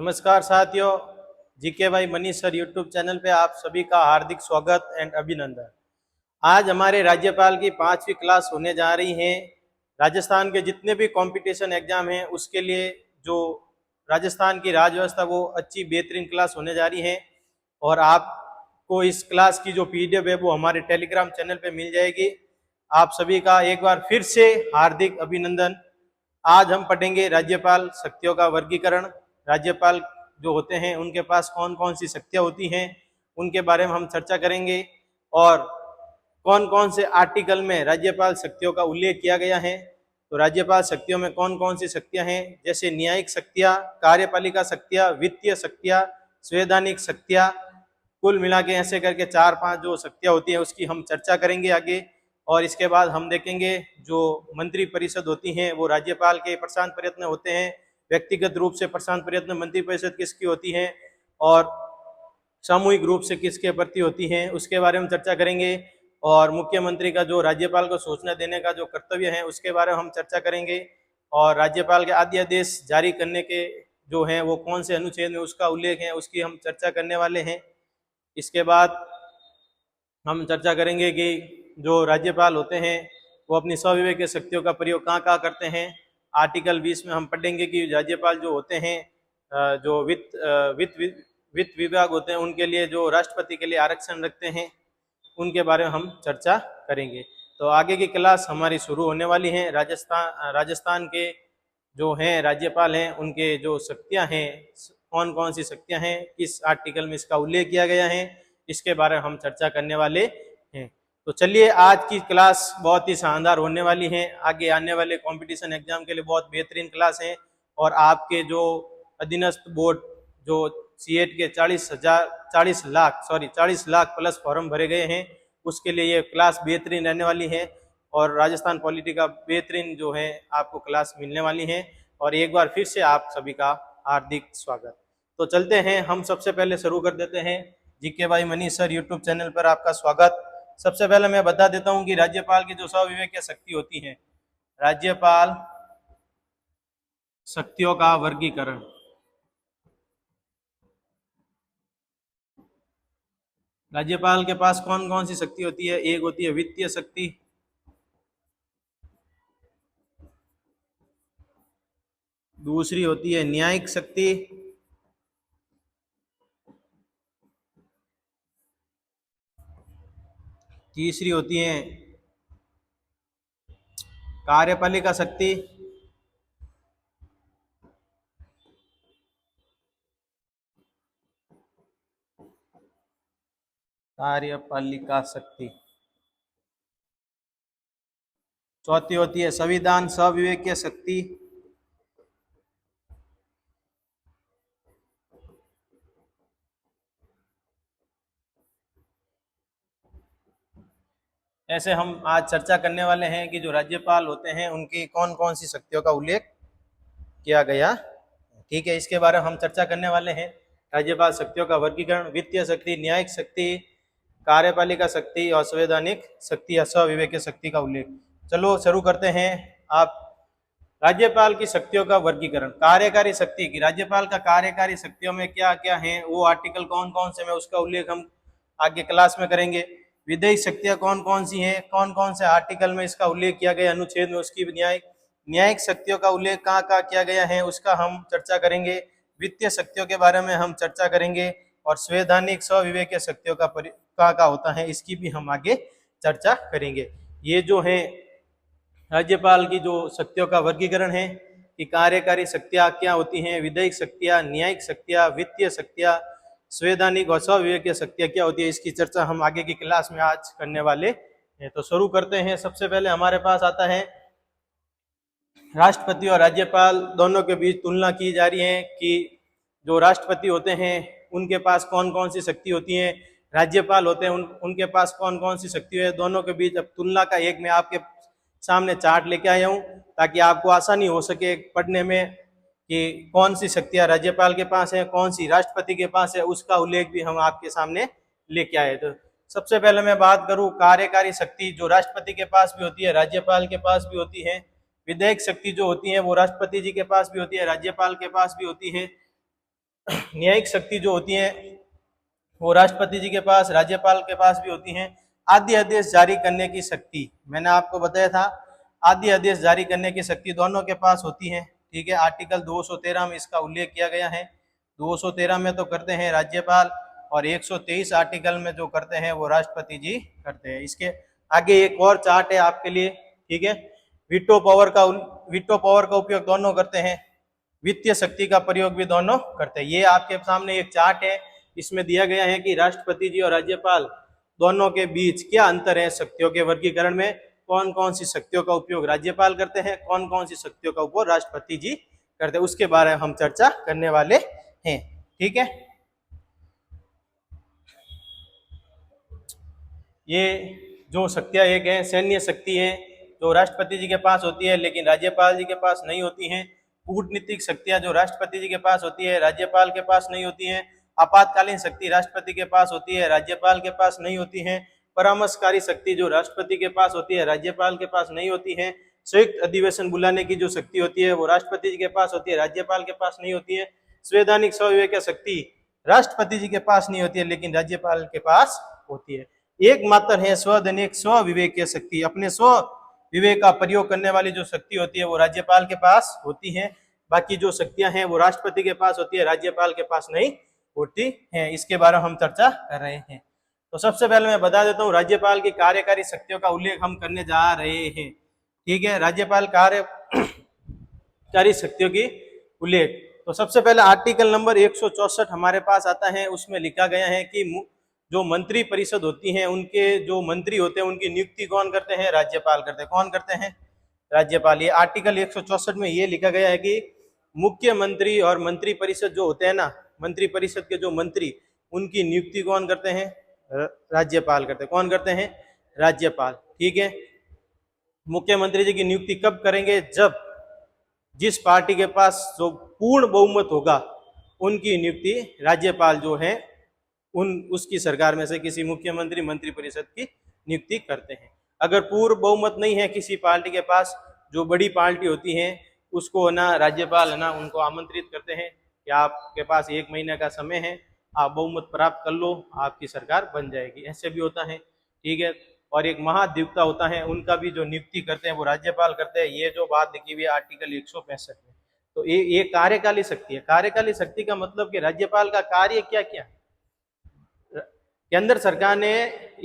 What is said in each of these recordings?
नमस्कार साथियों, जीके भाई मनीष सर यूट्यूब चैनल पे आप सभी का हार्दिक स्वागत एंड अभिनंदन। आज हमारे राज्यपाल की 5वीं क्लास होने जा रही है। राजस्थान के जितने भी कंपटीशन एग्जाम हैं उसके लिए जो राजस्थान की राज व्यवस्था वो अच्छी बेहतरीन क्लास होने जा रही है और आपको इस क्लास की जो पीडीएफ है वो हमारे टेलीग्राम चैनल पे मिल जाएगी। आप सभी का एक बार फिर से हार्दिक अभिनंदन। आज हम पढ़ेंगे राज्यपाल शक्तियों का वर्गीकरण। राज्यपाल जो होते हैं उनके पास कौन कौन सी शक्तियां होती हैं उनके बारे में हम चर्चा करेंगे और कौन कौन से आर्टिकल में राज्यपाल शक्तियों का उल्लेख किया गया है। तो राज्यपाल शक्तियों में कौन कौन सी शक्तियां हैं, जैसे न्यायिक शक्तियां, कार्यपालिका शक्तियां, वित्तीय शक्तियां, संवैधानिक शक्तियां, कुल मिला के ऐसे करके 4-5 जो शक्तियां होती हैं उसकी हम चर्चा करेंगे आगे। और इसके बाद हम देखेंगे जो मंत्री परिषद होती हैं वो राज्यपाल के प्रशांत प्रयत्न होते हैं, व्यक्तिगत रूप से प्रशांत प्रयत्न मंत्री परिषद किसकी होती है और सामूहिक रूप से किसके प्रति होती है उसके बारे में चर्चा करेंगे। और मुख्यमंत्री का जो राज्यपाल को सूचना देने का जो कर्तव्य है उसके बारे में हम चर्चा करेंगे और राज्यपाल के अध्यादेश जारी करने के जो हैं वो कौन से अनुच्छेद में उसका उल्लेख है उसकी हम चर्चा करने वाले हैं। इसके बाद हम चर्चा करेंगे कि जो राज्यपाल होते हैं वो अपनी स्वविवेक शक्तियों का प्रयोग कहाँ कहाँ करते हैं। आर्टिकल 20 में हम पढ़ेंगे कि राज्यपाल जो होते हैं जो वित्त विभाग होते हैं उनके लिए जो राष्ट्रपति के लिए आरक्षण रखते हैं उनके बारे में हम चर्चा करेंगे। तो आगे की क्लास हमारी शुरू होने वाली है। राजस्थान के जो हैं राज्यपाल हैं उनके जो शक्तियां हैं, कौन कौन सी शक्तियां हैं, किस आर्टिकल में इसका उल्लेख किया गया है, इसके बारे में हम चर्चा करने वाले हैं। तो चलिए, आज की क्लास बहुत ही शानदार होने वाली है। आगे आने वाले कंपटीशन एग्जाम के लिए बहुत बेहतरीन क्लास है और आपके जो अधीनस्थ बोर्ड जो सीएट के 40 लाख प्लस फॉर्म भरे गए हैं उसके लिए ये क्लास बेहतरीन रहने वाली है और राजस्थान पॉलिटी का बेहतरीन जो है आपको क्लास मिलने वाली है। और एक बार फिर से आप सभी का हार्दिक स्वागत। तो चलते हैं, हम सबसे पहले शुरू कर देते हैं। जीके भाई मनीष सर यूट्यूब चैनल पर आपका स्वागत। सबसे पहले मैं बता देता हूं कि राज्यपाल की जो स्वविवेक शक्ति होती है, राज्यपाल शक्तियों का वर्गीकरण। राज्यपाल के पास कौन कौन सी शक्ति होती है? एक होती है वित्तीय शक्ति, दूसरी होती है न्यायिक शक्ति, तीसरी होती है कार्यपालिका शक्ति, कार्यपालिका शक्ति, चौथी होती है संविधान स्वविवेकीय शक्ति, ऐसे हम आज चर्चा करने वाले हैं कि जो राज्यपाल होते हैं उनकी कौन कौन सी शक्तियों का उल्लेख किया गया। ठीक है, इसके बारे में हम चर्चा करने वाले हैं। राज्यपाल शक्तियों का वर्गीकरण, वित्तीय शक्ति, न्यायिक शक्ति, कार्यपालिका शक्ति और संवैधानिक शक्ति या स्वविवेक शक्ति का उल्लेख। चलो शुरू करते हैं। आप राज्यपाल की शक्तियों का वर्गीकरण। कार्यकारी शक्ति की, राज्यपाल का कार्यकारी शक्तियों में क्या क्या है वो आर्टिकल कौन कौन से में उसका उल्लेख हम आगे क्लास में करेंगे। विधायी शक्तियां कौन कौन सी हैं, कौन कौन से आर्टिकल में इसका उल्लेख किया गया, अनुच्छेद में उसकी न्यायिक शक्तियों का उल्लेख कहाँ कहाँ किया गया है उसका हम चर्चा करेंगे। वित्तीय शक्तियों के बारे में हम चर्चा करेंगे और संवैधानिक स्वविवेकीय शक्तियों का कहाँ कहाँ होता है इसकी भी हम आगे चर्चा करेंगे। ये जो है राज्यपाल की जो शक्तियों का वर्गीकरण है कि कार्यकारी शक्तियां क्या होती हैं, विधायिक शक्तियां, न्यायिक शक्तियां, वित्तीय शक्तियां, संवैधानिक और स्वविवेकीय शक्तियां क्या होती है, इसकी चर्चा हम आगे की क्लास में आज करने वाले हैं। तो शुरू करते हैं। सबसे पहले हमारे पास आता है राष्ट्रपति और राज्यपाल दोनों के बीच तुलना की जा रही है कि जो राष्ट्रपति होते हैं उनके पास कौन कौन सी शक्ति होती है, राज्यपाल होते हैं उनके पास कौन कौन सी शक्ति है। दोनों के बीच अब तुलना का एक मैं आपके सामने चार्ट लेके आया हूं ताकि आपको आसानी हो सके पढ़ने में कि कौन सी शक्तियां राज्यपाल के पास है, कौन सी राष्ट्रपति के पास है, उसका उल्लेख भी हम आपके सामने लेके आए। तो सबसे पहले मैं बात करूं कार्यकारी शक्ति, जो राष्ट्रपति के पास भी होती है, राज्यपाल के पास भी होती है। विधायिक शक्ति जो होती है वो राष्ट्रपति जी के पास भी होती है, राज्यपाल के पास भी होती है। न्यायिक शक्ति जो होती है वो राष्ट्रपति जी के पास, राज्यपाल के पास भी होती हैं। आदि आदेश जारी करने की शक्ति मैंने आपको बताया था, आदि आदेश जारी करने की शक्ति दोनों के पास होती है। ठीक है, आर्टिकल 213 में इसका उल्लेख किया गया है। 213 में तो करते हैं राज्यपाल और 123 आर्टिकल में जो करते हैं वो राष्ट्रपति जी करते हैं। इसके आगे एक और चार्ट है आपके लिए। ठीक है, वीटो पावर का उपयोग दोनों करते हैं, वित्तीय शक्ति का प्रयोग भी दोनों करते हैं। ये आपके सामने एक चार्ट है, इसमें दिया गया है कि राष्ट्रपति जी और राज्यपाल दोनों के बीच क्या अंतर है शक्तियों के वर्गीकरण में, कौन कौन सी शक्तियों का उपयोग राज्यपाल करते हैं, कौन कौन सी शक्तियों का उपयोग राष्ट्रपति जी करते हैं, उसके बारे में हम चर्चा करने वाले हैं। ठीक है, ये जो शक्तियां एक है सैन्य शक्ति है जो राष्ट्रपति जी के पास होती है लेकिन राज्यपाल जी के पास नहीं होती हैं। कूटनीतिक शक्तियां जो राष्ट्रपति जी के पास होती है राज्यपाल के पास नहीं होती हैं। आपातकालीन शक्ति राष्ट्रपति के पास होती है, राज्यपाल के पास नहीं होती है। परामर्शकारी शक्ति जो राष्ट्रपति के पास होती है, राज्यपाल के पास नहीं होती है। संयुक्त अधिवेशन बुलाने की जो शक्ति होती है वो राष्ट्रपति जी के पास होती है, राज्यपाल के पास नहीं होती है। संवैधानिक स्वविवेक शक्ति राष्ट्रपति जी के पास नहीं होती है लेकिन राज्यपाल के पास होती है। एकमात्र है स्वधनिक स्वविवेकीय शक्ति, अपने स्व विवेक का प्रयोग करने वाली जो शक्ति होती है वो राज्यपाल के पास होती है। बाकी जो शक्तियां हैं वो राष्ट्रपति के पास होती है, राज्यपाल के पास नहीं होती हैं। इसके बारे में हम चर्चा कर रहे हैं। तो सबसे पहले मैं बता देता हूँ राज्यपाल की कार्यकारी शक्तियों का उल्लेख हम करने जा रहे हैं। ठीक है, राज्यपाल कार्यकारी शक्तियों की उल्लेख। तो सबसे पहले आर्टिकल नंबर 164 हमारे पास आता है, उसमें लिखा गया है कि जो मंत्री परिषद होती है उनके जो मंत्री होते हैं उनकी नियुक्ति कौन करते हैं, राज्यपाल करते हैं। कौन करते हैं, राज्यपाल। ये आर्टिकल 164 में ये लिखा गया है कि मुख्यमंत्री और मंत्री परिषद जो होते हैं ना, मंत्री परिषद के जो मंत्री उनकी नियुक्ति कौन करते हैं, राज्यपाल करते हैं। कौन करते हैं, राज्यपाल। ठीक है, मुख्यमंत्री जी की नियुक्ति कब करेंगे, जब जिस पार्टी के पास जो पूर्ण बहुमत होगा उनकी नियुक्ति राज्यपाल जो है उसकी सरकार में से किसी मुख्यमंत्री मंत्री परिषद की नियुक्ति करते हैं। अगर पूर्ण बहुमत नहीं है किसी पार्टी के पास, जो बड़ी पार्टी होती है उसको ना राज्यपाल है ना उनको आमंत्रित करते हैं कि आपके पास 1 महीने का समय है, आप बहुमत प्राप्त कर लो, आपकी सरकार बन जाएगी। ऐसे भी होता है। ठीक है, और एक महाधिवक्ता होता है, उनका भी जो नियुक्ति करते हैं वो राज्यपाल करते हैं। ये जो बात लिखी हुई है आर्टिकल 165 में। तो ये कार्यकाली शक्ति है। कार्यकाली शक्ति का मतलब कि राज्यपाल का कार्य क्या क्या, केंद्र सरकार ने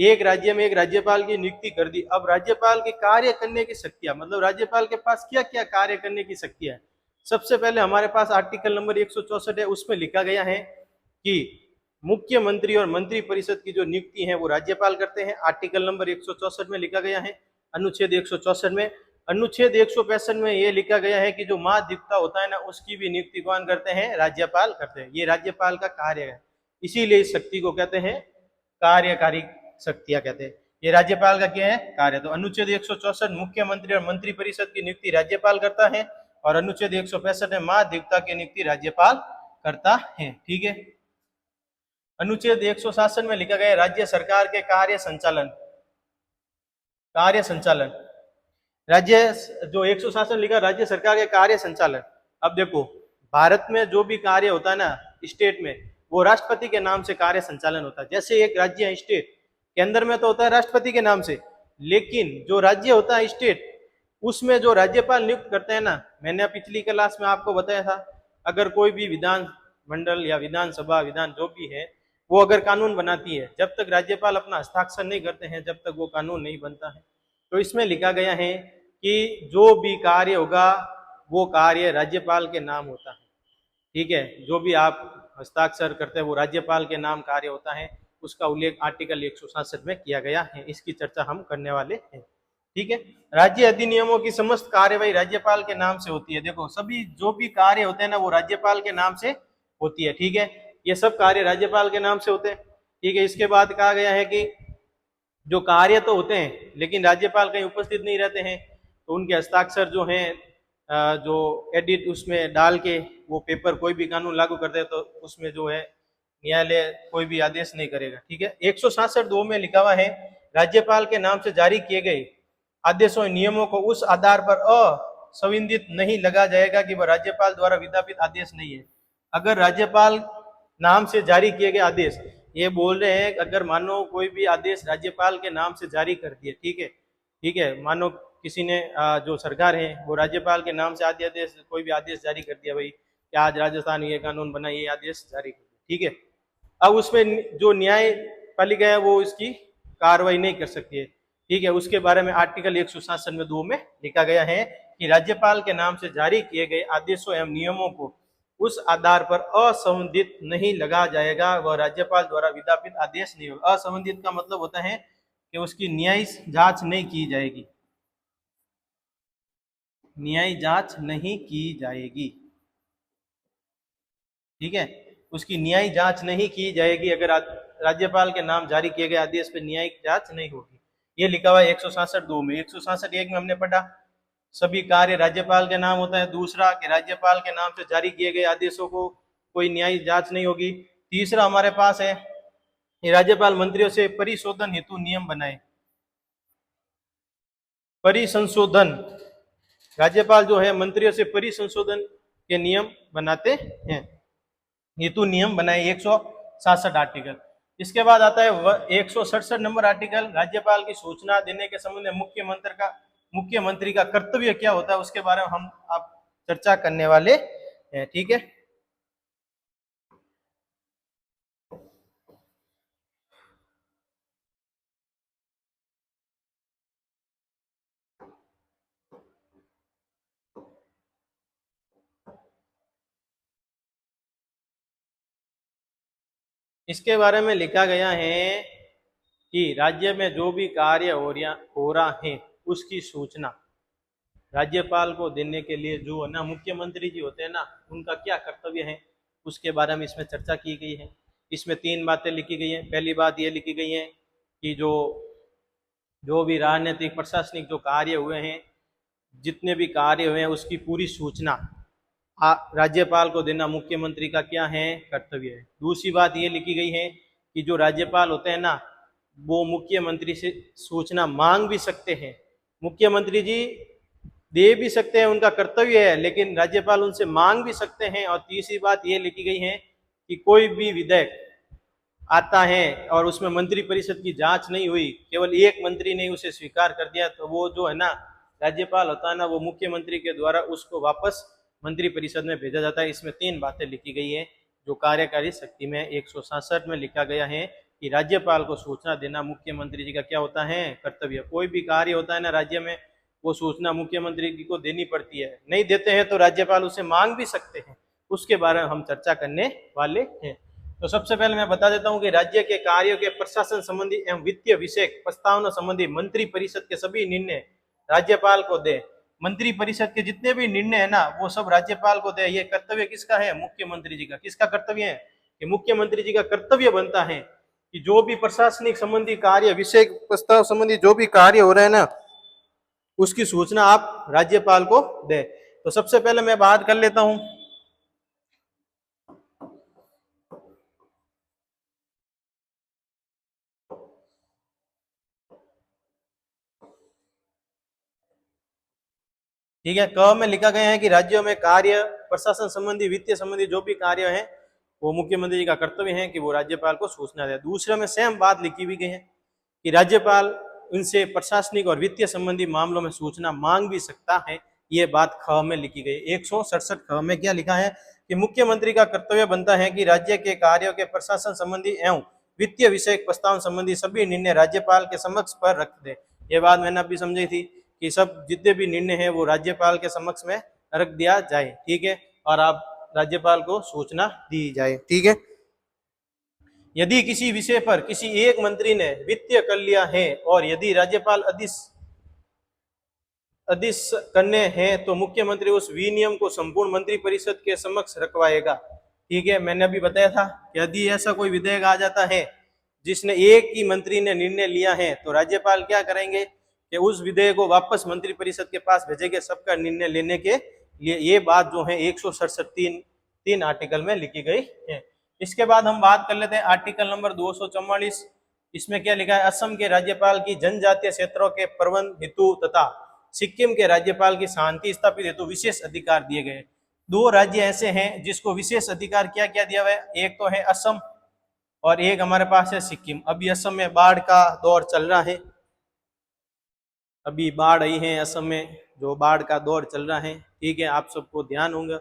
एक राज्य में एक राज्यपाल की नियुक्ति कर दी, अब राज्यपाल के कार्य करने की शक्तियां, मतलब राज्यपाल के पास क्या क्या कार्य करने की शक्तियां है। सबसे पहले हमारे पास आर्टिकल नंबर 164 है, उसमें लिखा गया है कि मुख्यमंत्री और मंत्री परिषद की जो नियुक्ति है वो राज्यपाल करते हैं। आर्टिकल नंबर 164 में लिखा गया है। अनुच्छेद 164 में, अनुच्छेद 165 में ये लिखा गया है कि जो महाधिवक्ता होता है ना उसकी भी नियुक्ति कौन करते हैं, राज्यपाल करते हैं। ये राज्यपाल का कार्य है, इसीलिए इस शक्ति को कहते हैं कार्यकारी शक्तियां कहते हैं। ये राज्यपाल का क्या है, कार्य। तो अनुच्छेद 164 मुख्यमंत्री और मंत्री परिषद की नियुक्ति राज्यपाल करता है और अनुच्छेद 165 में महाधिवक्ता की नियुक्ति राज्यपाल करता है। ठीक है, अनुच्छेद 167 में लिखा गया राज्य सरकार के कार्य संचालन, कार्य संचालन। राज्य जो 167 लिखा राज्य सरकार के कार्य संचालन। अब देखो भारत में जो भी कार्य होता है ना स्टेट में, वो राष्ट्रपति के नाम से कार्य संचालन होता है। जैसे एक राज्य है स्टेट, केंद्र में तो होता है राष्ट्रपति के नाम से, लेकिन जो राज्य होता है स्टेट उसमें जो राज्यपाल नियुक्त करते हैं ना, मैंने पिछली क्लास में आपको बताया था, अगर कोई भी विधान मंडल या विधानसभा विधान जो भी है वो अगर कानून बनाती है, जब तक राज्यपाल अपना हस्ताक्षर नहीं करते हैं जब तक वो कानून नहीं बनता है। तो इसमें लिखा गया है कि जो भी कार्य होगा वो कार्य राज्यपाल के नाम होता है। ठीक है, जो भी आप हस्ताक्षर करते हैं वो राज्यपाल के नाम कार्य होता है, उसका उल्लेख आर्टिकल 167 में किया गया है। इसकी चर्चा हम करने वाले हैं। ठीक है, राज्य अधिनियमों की समस्त कार्यवाही राज्यपाल के नाम से होती है। देखो सभी जो भी कार्य होते हैं ना वो राज्यपाल के नाम से होती है। ठीक है, ये सब कार्य राज्यपाल के नाम से होते हैं। ठीक है, इसके बाद कहा गया है कि जो कार्य तो होते हैं लेकिन राज्यपाल कहीं उपस्थित नहीं रहते हैं, तो उनके हस्ताक्षर जो हैं जो एडिट उसमें डाल के वो पेपर कोई भी कानून लागू कर दे तो उसमें जो है न्यायालय कोई भी आदेश नहीं करेगा। ठीक है, 167(2) में लिखा हुआ है राज्यपाल के नाम से जारी किए गए आदेशों नियमों को उस आधार पर असंविधित नहीं लगा जाएगा कि वह राज्यपाल द्वारा विधापित आदेश नहीं है। अगर राज्यपाल नाम से जारी किए गए आदेश, ये बोल रहे हैं अगर मानो कोई भी आदेश राज्यपाल के नाम से जारी कर दिए, ठीक है, ठीक है, मानो किसी ने जो सरकार है वो राज्यपाल के नाम से आदेश कोई भी आदेश जारी कर दिया, भाई कि आज राजस्थान ये कानून बना, ये आदेश जारी कर दिया, ठीक है। अब उसमें जो न्यायपालिका है वो इसकी कार्रवाई नहीं कर सकती है, ठीक है। उसके बारे में आर्टिकल 167(2) में लिखा गया है कि राज्यपाल के नाम से जारी किए गए आदेशों एवं नियमों को उस आधार पर असंबंधित नहीं लगा जाएगा, वह राज्यपाल द्वारा विज्ञापित आदेश नहीं होगा। असंबंधित का मतलब होता है कि उसकी न्यायिक जांच नहीं की जाएगी, न्यायिक जांच नहीं की जाएगी, ठीक है, उसकी न्यायिक जांच नहीं की जाएगी। अगर राज्यपाल के नाम जारी किए गए आदेश पर न्यायिक जांच नहीं होगी, ये लिखा हुआ है 166(2) में। 166(1) में हमने पढ़ा सभी कार्य राज्यपाल के नाम होता है। दूसरा कि राज्यपाल के नाम से जारी किए गए आदेशों को कोई न्यायिक जांच नहीं होगी। तीसरा हमारे पास है राज्यपाल मंत्रियों से परिशोधन हेतु नियम बनाए, परिसंशोधन, राज्यपाल जो है मंत्रियों से परिसंशोधन के नियम बनाते हैं, हेतु नियम बनाए 167 आर्टिकल। इसके बाद आता है 167 नंबर आर्टिकल, राज्यपाल की सूचना देने के संबंध में मुख्यमंत्री का कर्तव्य क्या होता है उसके बारे में हम आप चर्चा करने वाले हैं, ठीक है। इसके बारे में लिखा गया है कि राज्य में जो भी कार्य हो रहा है उसकी सूचना राज्यपाल को देने के लिए जो है ना मुख्यमंत्री जी होते हैं ना, उनका क्या कर्तव्य है उसके बारे में इसमें चर्चा की गई है। इसमें 3 बातें लिखी गई हैं। पहली बात ये लिखी गई है कि जो भी राजनीतिक प्रशासनिक जो कार्य हुए हैं, जितने भी कार्य हुए हैं उसकी पूरी सूचना राज्यपाल को देना मुख्यमंत्री का क्या है, कर्तव्य है। दूसरी बात ये लिखी गई है कि जो राज्यपाल होते हैं ना वो मुख्यमंत्री से सूचना मांग भी सकते हैं, मुख्यमंत्री जी दे भी सकते हैं, उनका कर्तव्य है, लेकिन राज्यपाल उनसे मांग भी सकते हैं। और तीसरी बात ये लिखी गई है कि कोई भी विधेयक आता है और उसमें मंत्री परिषद की जांच नहीं हुई, केवल एक मंत्री ने उसे स्वीकार कर दिया, तो वो जो है ना राज्यपाल होता है ना वो मुख्यमंत्री के द्वारा उसको वापस मंत्री परिषद में भेजा जाता है। इसमें 3 बातें लिखी गई है जो कार्यकारी शक्ति में 167 में लिखा गया है कि राज्यपाल को सूचना देना मुख्यमंत्री जी का क्या होता है, कर्तव्य। कोई भी कार्य होता है ना राज्य में वो सूचना मुख्यमंत्री जी को देनी पड़ती है, नहीं देते हैं तो राज्यपाल उसे मांग भी सकते हैं, उसके बारे में हम चर्चा करने वाले हैं। तो सबसे पहले मैं बता देता हूं कि राज्य के कार्यों के प्रशासन संबंधी एवं वित्तीय विषय प्रस्तावना संबंधी मंत्री परिषद के सभी निर्णय राज्यपाल को दे। मंत्री परिषद के जितने भी निर्णय है ना वो सब राज्यपाल को दे। ये कर्तव्य किसका है, मुख्यमंत्री जी का। किसका कर्तव्य है कि मुख्यमंत्री जी का कर्तव्य बनता है कि जो भी प्रशासनिक संबंधी कार्य, विषय प्रस्ताव संबंधी जो भी कार्य हो रहा है ना उसकी सूचना आप राज्यपाल को दे। तो सबसे पहले मैं बात कर लेता हूं ठीक है, क में लिखा गया है कि राज्यों में कार्य प्रशासन संबंधी, वित्तीय संबंधी जो भी कार्य है वो मुख्यमंत्री जी का कर्तव्य है कि वो राज्यपाल को सूचना दे। दूसरे में सेम बात लिखी भी गई है कि राज्यपाल उनसे प्रशासनिक और वित्तीय संबंधी मामलों में सूचना मांग भी सकता है। ये बात ख में लिखी गई। 167 ख में क्या लिखा है कि मुख्यमंत्री का कर्तव्य बनता है कि राज्य के कार्यों के प्रशासन संबंधी एवं वित्तीय विषय प्रस्ताव संबंधी सभी निर्णय राज्यपाल के समक्ष पर रख दे। ये बात मैंने अभी समझी थी कि सब जितने भी निर्णय हैं वो राज्यपाल के समक्ष में रख दिया जाए, ठीक है, और आप राज्यपाल को सूचना दी जाए, ठीक है। यदि किसी विषय पर किसी एक मंत्री ने वित्तीय कर लिया है और यदि राज्यपाल आदेश करने हैं तो मुख्यमंत्री उस विनियम को संपूर्ण मंत्री परिषद के समक्ष रखवाएगा, ठीक है। मैंने अभी बताया था कि यदि ऐसा कोई विधेयक आ जाता है जिसने एक ही मंत्री ने निर्णय लिया है तो राज्यपाल क्या करेंगे कि उस विधेयक को वापस मंत्री परिषद के पास भेजेंगे सबका निर्णय लेने के लिए। ये बात जो है 167 3 आर्टिकल में लिखी गई है। इसके बाद हम बात कर लेते हैं आर्टिकल नंबर 244। इसमें क्या लिखा है, असम के राज्यपाल की जनजातीय क्षेत्रों के प्रबंध हेतु तथा सिक्किम के राज्यपाल की शांति स्थापित हेतु विशेष अधिकार दिए गए। दो राज्य ऐसे हैं जिसको विशेष अधिकार क्या क्या दिया हुआ है, एक तो है असम और एक हमारे पास है सिक्किम। अभी असम में बाढ़ का दौर चल रहा है, अभी बाढ़ आई है असम में, जो बाढ़ का दौर चल रहा है, ठीक है, आप सबको ध्यान होगा,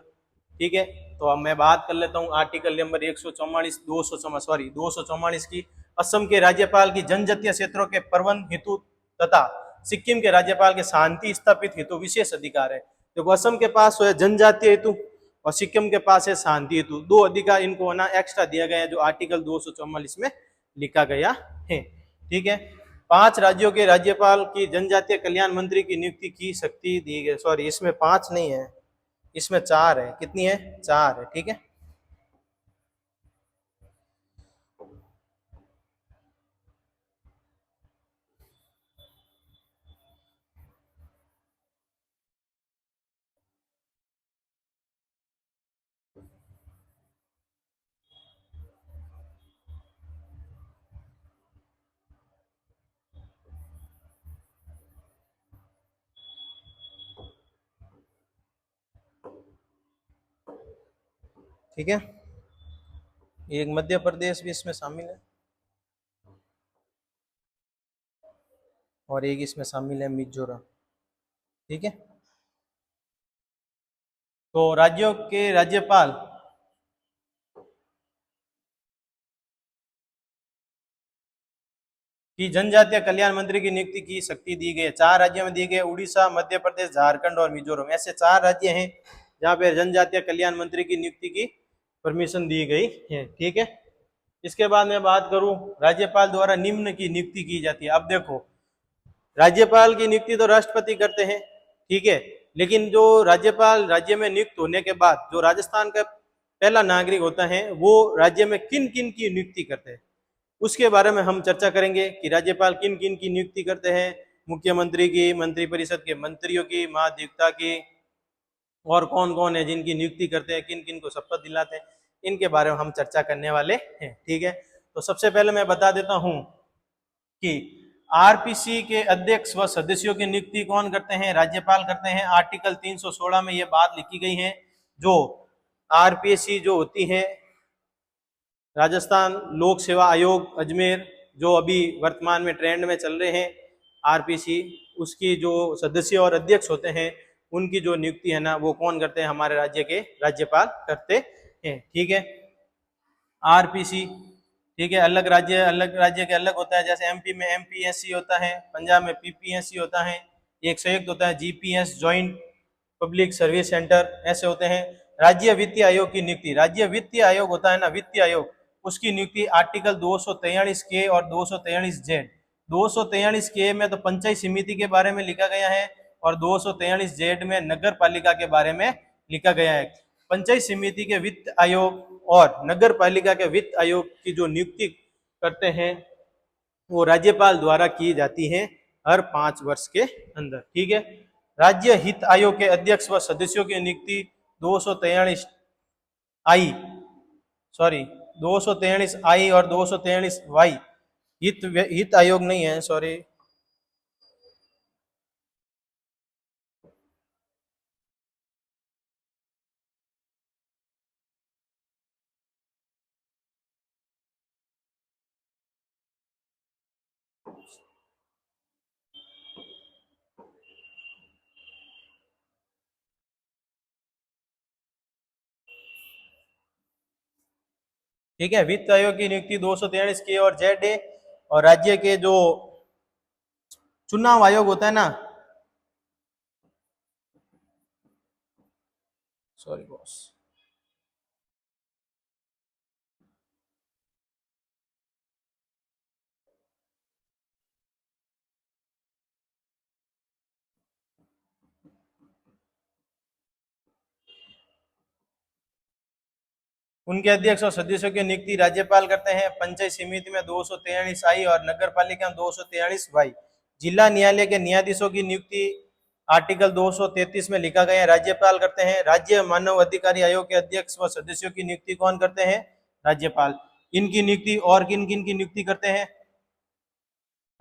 ठीक है। तो अब मैं बात कर लेता हूँ आर्टिकल नंबर 144 244 की। असम के राज्यपाल की जनजातीय क्षेत्रों के प्रबंध हेतु तथा सिक्किम के राज्यपाल के शांति स्थापित हेतु विशेष अधिकार है। देखो असम के पास है जनजातीय हेतु और सिक्किम के पास है शांति हेतु, दो अधिकार इनको ना एक्स्ट्रा दिया गया है जो आर्टिकल 244 में लिखा गया है, ठीक है। 5 राज्यों के राज्यपाल की जनजातीय कल्याण मंत्री की नियुक्ति की शक्ति दी गई, सॉरी इसमें 5 नहीं है, इसमें 4 है। कितनी है? 4 है, ठीक है। ठीक है, एक मध्य प्रदेश भी इसमें शामिल है और एक इसमें शामिल है मिजोरम, ठीक है। तो राज्यों के राज्यपाल की जनजातीय कल्याण मंत्री की नियुक्ति की शक्ति दी गई है। 4 राज्यों में दी गई, उड़ीसा, मध्य प्रदेश, झारखंड और मिजोरम, ऐसे 4 राज्य हैं जहाँ पे जनजातीय कल्याण मंत्री की नियुक्ति की परमिशन दी गई है, ठीक है। इसके बाद मैं बात करूं, राज्यपाल द्वारा निम्न की नियुक्ति की जाती है। अब देखो, राज्यपाल की नियुक्ति तो राष्ट्रपति करते हैं, ठीक है, लेकिन जो राज्यपाल राज्य में नियुक्त होने के बाद जो राजस्थान का पहला नागरिक होता है वो राज्य में किन किन की नियुक्ति करते हैं उसके बारे में हम चर्चा करेंगे कि राज्यपाल किन किन की नियुक्ति करते हैं। मुख्यमंत्री की, मंत्रिपरिषद के मंत्रियों की, महाधिवक्ता की, और कौन कौन है जिनकी नियुक्ति करते हैं, किन किन को शपथ दिलाते हैं, इनके बारे में हम चर्चा करने वाले हैं, ठीक है। तो सबसे पहले मैं बता देता हूं कि आरपीसी के अध्यक्ष व सदस्यों की नियुक्ति कौन करते हैं? राज्यपाल करते हैं। आर्टिकल 316 में यह बात लिखी गई है। जो आरपीसी जो होती है, राजस्थान लोक सेवा आयोग अजमेर, जो अभी वर्तमान में ट्रेंड में चल रहे हैं आरपीसी, उसकी जो सदस्य और अध्यक्ष होते हैं उनकी जो नियुक्ति है ना वो कौन करते हैं? हमारे राज्य के राज्यपाल करते हैं, ठीक है। आरपीसी, ठीक है, अलग राज्य के अलग होता है, जैसे एमपी में एमपीएससी होता है, पंजाब में पीपीएससी होता है, एक संयुक्त होता है GPS, joint public service centre, ऐसे होते हैं। राज्य वित्तीय आयोग की नियुक्ति, राज्य वित्तीय आयोग होता है ना, वित्तीय आयोग, उसकी नियुक्ति आर्टिकल 243 के और 243 जेड। 243 के में तो पंचायत समिति के बारे में लिखा गया है और 243 जेड में नगर पालिका के बारे में लिखा गया है। पंचायत समिति के वित्त आयोग और नगर पालिका के वित्त आयोग की जो नियुक्ति करते हैं वो राज्यपाल द्वारा की जाती है हर 5 वर्ष के अंदर, ठीक है। राज्य हित आयोग के अध्यक्ष व सदस्यों की नियुक्ति 243 आई, सॉरी 243 आई और 243 वाई, हित आयोग नहीं है, सॉरी, ठीक है। वित्त आयोग की नियुक्ति 243 के और जेड है। और राज्य के जो चुनाव आयोग होता है ना, सॉरी बॉस, उनके अध्यक्ष और सदस्यों की नियुक्ति राज्यपाल करते हैं। पंचायत समिति में 243 आई और नगर पालिका में 243 वाई। जिला न्यायालय के न्यायाधीशों की नियुक्ति आर्टिकल 233 में लिखा गया है, राज्यपाल करते हैं। राज्य मानव अधिकारी आयोग के अध्यक्ष व सदस्यों की नियुक्ति कौन करते हैं? राज्यपाल। इनकी नियुक्ति और किन किन की नियुक्ति करते हैं?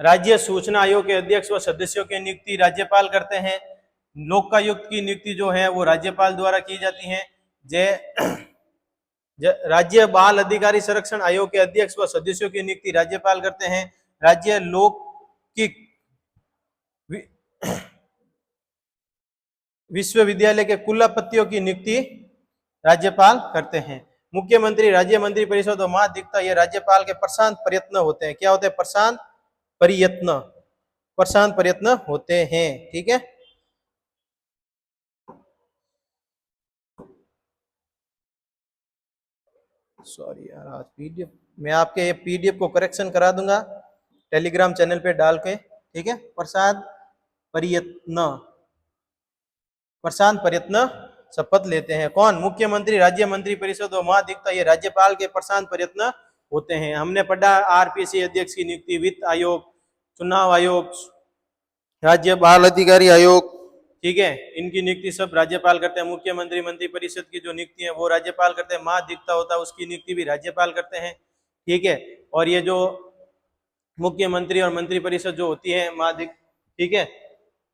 राज्य सूचना आयोग के अध्यक्ष व सदस्यों की नियुक्ति राज्यपाल करते हैं। लोकायुक्त की नियुक्ति जो है वो राज्यपाल द्वारा की जाती है। राज्य बाल अधिकारी संरक्षण आयोग के अध्यक्ष व सदस्यों की नियुक्ति राज्यपाल करते हैं। राज्य लौकिक विश्वविद्यालय के कुलपतियों की नियुक्ति राज्यपाल करते हैं। मुख्यमंत्री, राज्य मंत्री परिषद और महाधिवक्ता ये राज्यपाल के प्रशांत प्रयत्न होते हैं। क्या होते हैं? प्रशांत प्रयत्न होते हैं। ठीक है, सॉरी यार, आज पीडीएफ मैं आपके ये पीडीएफ को करेक्शन करा दूंगा टेलीग्राम चैनल पे डाल के। ठीक है, प्रशांत प्रयत्न शपथ लेते हैं। कौन? मुख्यमंत्री, राज्य मंत्री परिषद और महाधिवक्ता ये राज्यपाल के प्रशांत प्रयत्न होते हैं। हमने पढ़ा आरपीसी अध्यक्ष की नियुक्ति, वित्त आयोग, चुनाव आयोग, राज्य बाल अधिकारी आयोग, ठीक है, इनकी नियुक्ति सब राज्यपाल करते हैं। मुख्यमंत्री, मंत्री परिषद की जो नियुक्ति है वो राज्यपाल करते हैं। महाधिवक्ता होता है उसकी नियुक्ति भी राज्यपाल करते हैं। ठीक है, और ये जो मुख्यमंत्री और मंत्री परिषद जो होती है ठीक है,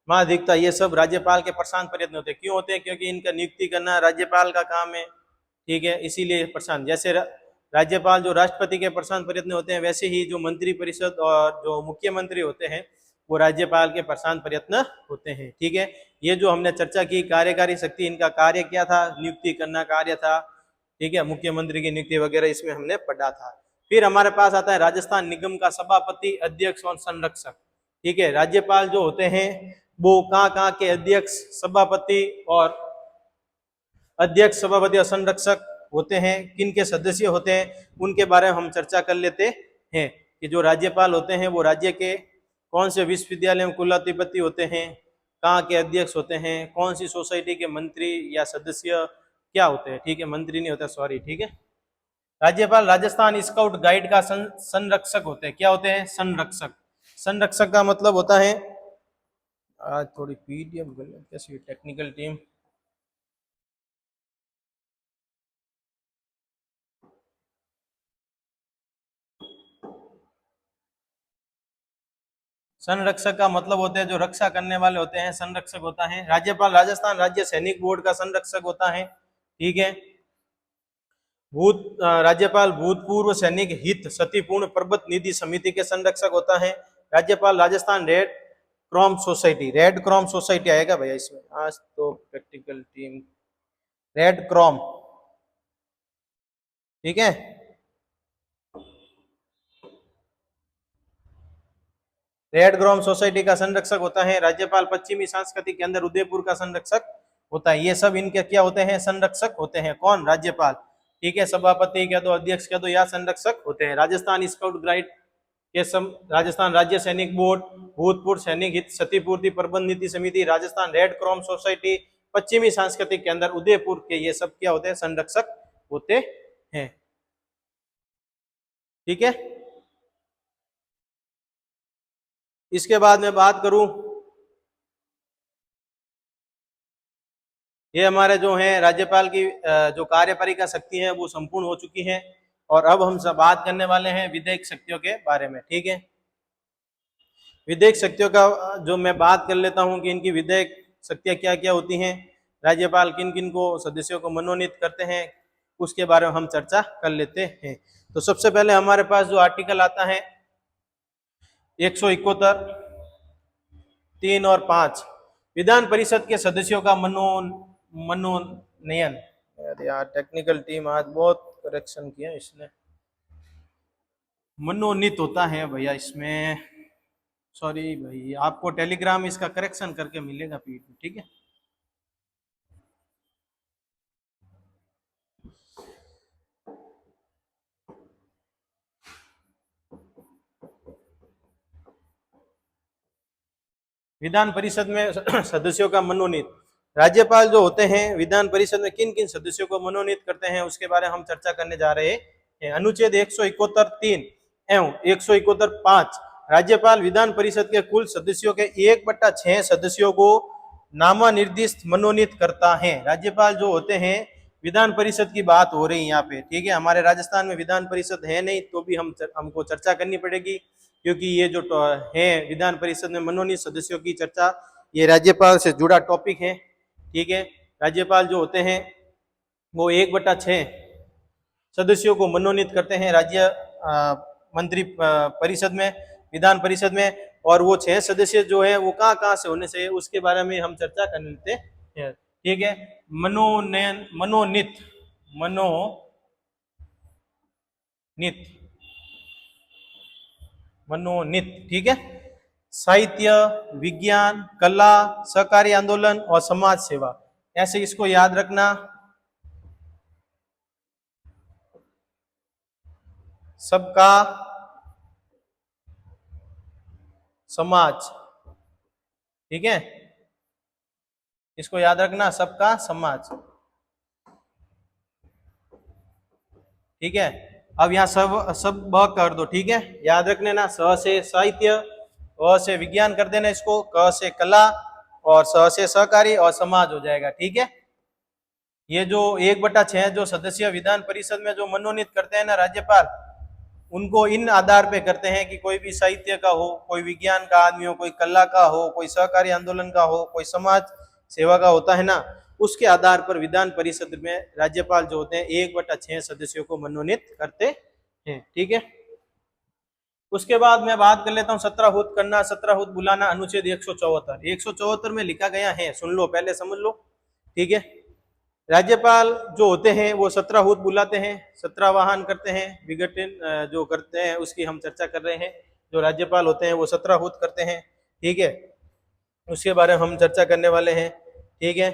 महाधिवक्ता, ये सब राज्यपाल के प्रशांत प्रयत्न होते हैं। क्यों होते हैं? क्योंकि इनका नियुक्ति करना राज्यपाल का काम है। ठीक है, इसीलिए प्रशांत, जैसे राज्यपाल जो राष्ट्रपति के प्रशांत प्रयत्न होते हैं, वैसे ही जो मंत्री परिषद और जो मुख्यमंत्री होते हैं वो राज्यपाल के प्रशांत प्रयत्न होते हैं। ठीक है, ये जो हमने चर्चा की कार्यकारी शक्ति, इनका कार्य क्या था? नियुक्ति करना कार्य था। ठीक है, मुख्यमंत्री की नियुक्ति वगैरह इसमें हमने पढ़ा था। फिर हमारे पास आता है राजस्थान निगम का सभापति, अध्यक्ष और संरक्षक। ठीक है, राज्यपाल जो होते हैं वो कहाँ के अध्यक्ष, सभापति और संरक्षक होते हैं। किन के सदस्य होते हैं उनके बारे में हम चर्चा कर लेते हैं कि जो राज्यपाल होते हैं वो राज्य के कौन से विश्वविद्यालय में कुलाधिपति होते हैं, कहाँ के अध्यक्ष होते हैं, कौन सी सोसाइटी के मंत्री या सदस्य क्या होते हैं। ठीक है, मंत्री नहीं होता, सॉरी। ठीक है, राज्यपाल राजस्थान स्काउट गाइड का संरक्षक होते हैं। क्या होते हैं? संरक्षक का मतलब होता है, आज थोड़ी पीडीएफ कैसी टेक्निकल टीम, संरक्षक का मतलब होते हैं जो रक्षा करने वाले होते हैं, संरक्षक होता है। राज्यपाल राजस्थान राज्य सैनिक बोर्ड का संरक्षक होता है। ठीक है, राज्यपाल भूतपूर्व सैनिक हित क्षतिपूर्ण प्रबंध निधि समिति के संरक्षक होता है। राज्यपाल राजस्थान रेड क्रॉम सोसाइटी आएगा भैया इसमें, आज तो प्रैक्टिकल टीम रेड क्रॉम। ठीक है, रेड क्रॉम सोसाइटी का संरक्षक होता है। राज्यपाल पश्चिमी सांस्कृतिक केंद्र उदयपुर का संरक्षक होता है। ये सब इनके क्या होते हैं? संरक्षक होते हैं। कौन? राज्यपाल। ठीक है, सभापति कह दो, अध्यक्ष कह दो, या संरक्षक होते हैं। राजस्थान स्काउट गाइड के राजस्थान राज्य सैनिक बोर्ड, भूतपूर्व सैनिक हित क्षतिपूर्ति प्रबंध नीति समिति, राजस्थान रेड क्रॉस सोसाइटी, पश्चिमी सांस्कृतिक केंद्र उदयपुर के, ये सब क्या होते हैं? संरक्षक होते हैं। ठीक है, इसके बाद मैं बात करूं, ये हमारे जो हैं राज्यपाल की जो कार्यपालिका शक्ति है वो संपूर्ण हो चुकी है। और अब हम सब बात करने वाले हैं विधायक शक्तियों के बारे में। ठीक है, विधायक शक्तियों का जो मैं बात कर लेता हूं कि इनकी विधायक शक्तियां क्या क्या होती हैं, राज्यपाल किन किन को सदस्यों को मनोनीत करते हैं, उसके बारे में हम चर्चा कर लेते हैं। तो सबसे पहले हमारे पास जो आर्टिकल आता है 171, 3 और 5, विधान परिषद के सदस्यों का मनोनयन। यार टेक्निकल टीम आज बहुत करेक्शन किया इसने, मनोनीत होता है भैया इसमें, सॉरी भाई, आपको टेलीग्राम इसका करेक्शन करके मिलेगा पीडीएफ। ठीक है, विधान परिषद में सदस्यों का मनोनीत, राज्यपाल जो होते हैं विधान परिषद में किन किन सदस्यों को मनोनीत करते हैं उसके बारे में हम चर्चा करने जा रहे हैं। अनुच्छेद 171(3) एवं 171(5), राज्यपाल विधान परिषद के कुल सदस्यों के 1/6 सदस्यों को नामानिर्दिष्ट मनोनीत करता है। राज्यपाल जो होते हैं, विधान परिषद की बात हो रही है यहाँ पे। ठीक है, हमारे राजस्थान में विधान परिषद है नहीं, तो भी हमको चर्चा करनी पड़ेगी, क्योंकि ये जो है विधान परिषद में मनोनीत सदस्यों की चर्चा, ये राज्यपाल से जुड़ा टॉपिक है। ठीक है, राज्यपाल जो होते हैं वो 1/6 सदस्यों को मनोनीत करते हैं राज्य मंत्री परिषद में, विधान परिषद में। और वो 6 सदस्य जो है वो कहाँ कहाँ से होने चाहिए उसके बारे में हम चर्चा कर लेते हैं। ठीक है, मनोनयन, मनोनीत, मनोनीत, ठीक है। साहित्य, विज्ञान, कला, सहकारी आंदोलन और समाज सेवा, ऐसे इसको याद रखना। सबका समाज, ठीक है, इसको याद रखना, सबका समाज, ठीक है। अब यहाँ सब ब कर दो, ठीक है, याद रखने ना। स से साहित्य, अ से विज्ञान कर देना इसको, क से कला और स से सहकारी और समाज हो जाएगा, ठीक है। ये जो 1/6 जो सदस्य विधान परिषद में जो मनोनीत करते हैं ना राज्यपाल, उनको इन आधार पे करते हैं कि कोई भी साहित्य का हो, कोई विज्ञान का आदमी हो, कोई कला का हो, कोई सहकारी आंदोलन का हो, कोई समाज सेवा का होता है ना, उसके आधार पर विधान परिषद में राज्यपाल जो होते हैं 1/6 सदस्यों को मनोनीत करते हैं, ठीक है। उसके बाद मैं बात कर लेता हूँ सत्रहूत करना, सत्रहूत बुलाना, अनुच्छेद 174 में लिखा गया है, सुन लो पहले समझ लो, ठीक है। राज्यपाल जो होते हैं वो 17 बुलाते हैं, 17 वाहन करते हैं, विघटन जो करते हैं उसकी हम चर्चा कर रहे हैं। जो राज्यपाल होते हैं वो 17 करते हैं, ठीक है, उसके बारे में हम चर्चा करने वाले हैं, ठीक है।